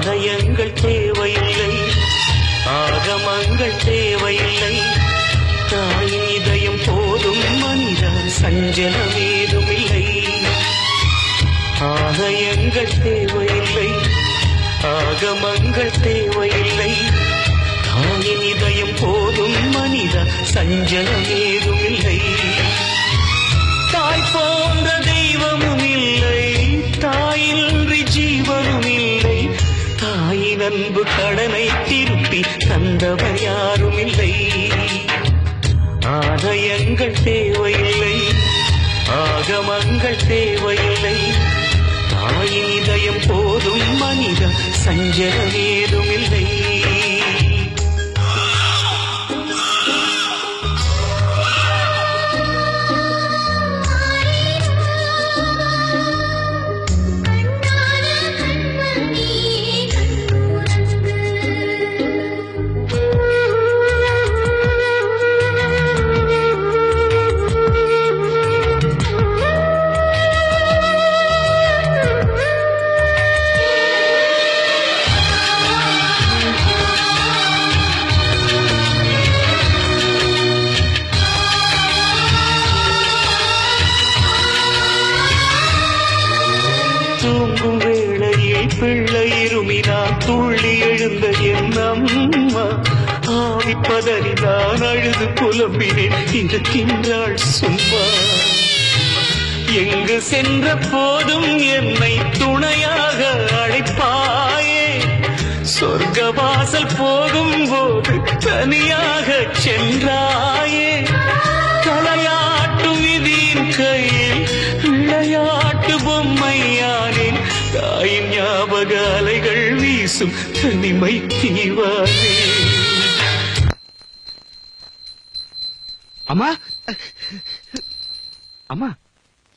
ஆலயங்கள் தேவையில்லை, ஆகமங்கள் தேவையில்லை, தாயின் இதயம் போதும் மனிதா, சஞ்சலம் ஏதுமில்லை. ஆலயங்கள் தேவையில்லை, ஆகமங்கள் தேவையில்லை, தாயின் இதயம் போதும் மனிதா, சஞ்சலம் ஏதுமில்லை. தாய் போன்ற தெய்வமும் இல்லை, தாயின்றி ஜீவனும் இல்லை, தாயின் அன்பு கடனை திருப்பி தந்தவர் யாரும் இல்லை. ஆலயங்கள் தேவையில்லை, ஆகமங்கள் தேவையில்லை, தாயின் இதயம் போதும் மனித, சஞ்சலம் ஏதுமில்லை. தூங்கும் வேளையில் பிள்ளை இருமினா துள்ளி எழுந்த என் அம்மா, ஆவி பதறிதான் அழுது புலம்பினேன் இருக்கின்றாள் சும்மா. எங்கு சென்ற போதும் என்னை துணையாக அழைப்பாயே, சொர்க்கவாசல் போகும் போது தனியாக சென்றாயே. தலையாட்டு விதியின் கையில் விளையாட்டு பொம்மையானேன், தாயின் ஞாபக அலைகள் வீசும் தனிமை தீவானே. அம்மா அம்மா,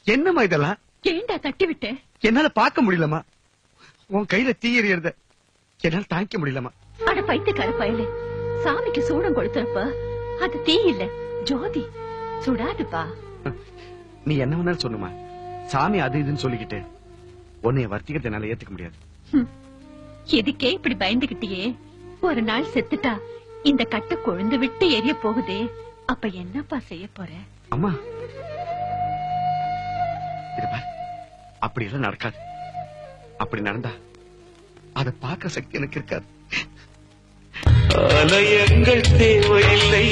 என்னம்மா இதெல்லாம்? ஏண்டா தட்டி விட்ட? என்னால பார்க்க முடியலம்மா, உன் கையில தீ எறியறத என்னால தாங்கிக்க முடியலம்மா. அட பைத்தியக்கார பயலே, சாமிக்கு சூடம் கொடுத்தப்ப அது தீ இல்ல ஜோதி, சுடாதுப்பா. நீ என்ன வேணாலும் சொல்லுமா, சாமி அது இதுன்னு சொல்லிக்கிட்டு உன்னைய வர்த்திக்கிறத என்னால ஏத்துக்க முடியாது. எதுக்கே இப்படி பயந்துகிட்டியே? ஒரு நாள் செத்துட்டா இந்த கட்டை கொழுந்து விட்டு எரிய போகுதே, அப்ப என்னப்பா செய்ய போற? அம்மா இது பாரு, அப்படி எல்லாம் நடக்காது. அப்படி நடந்தா அதை பார்க்க சக்தி எனக்கு இருக்காது. ஆலயங்கள் தேவையில்லை,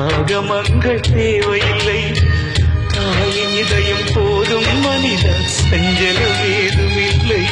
ஆகமங்கள் தேவையில்லை, தாயின் இதயம் போதும் மனித, சஞ்சலம் ஏதுமில்லை.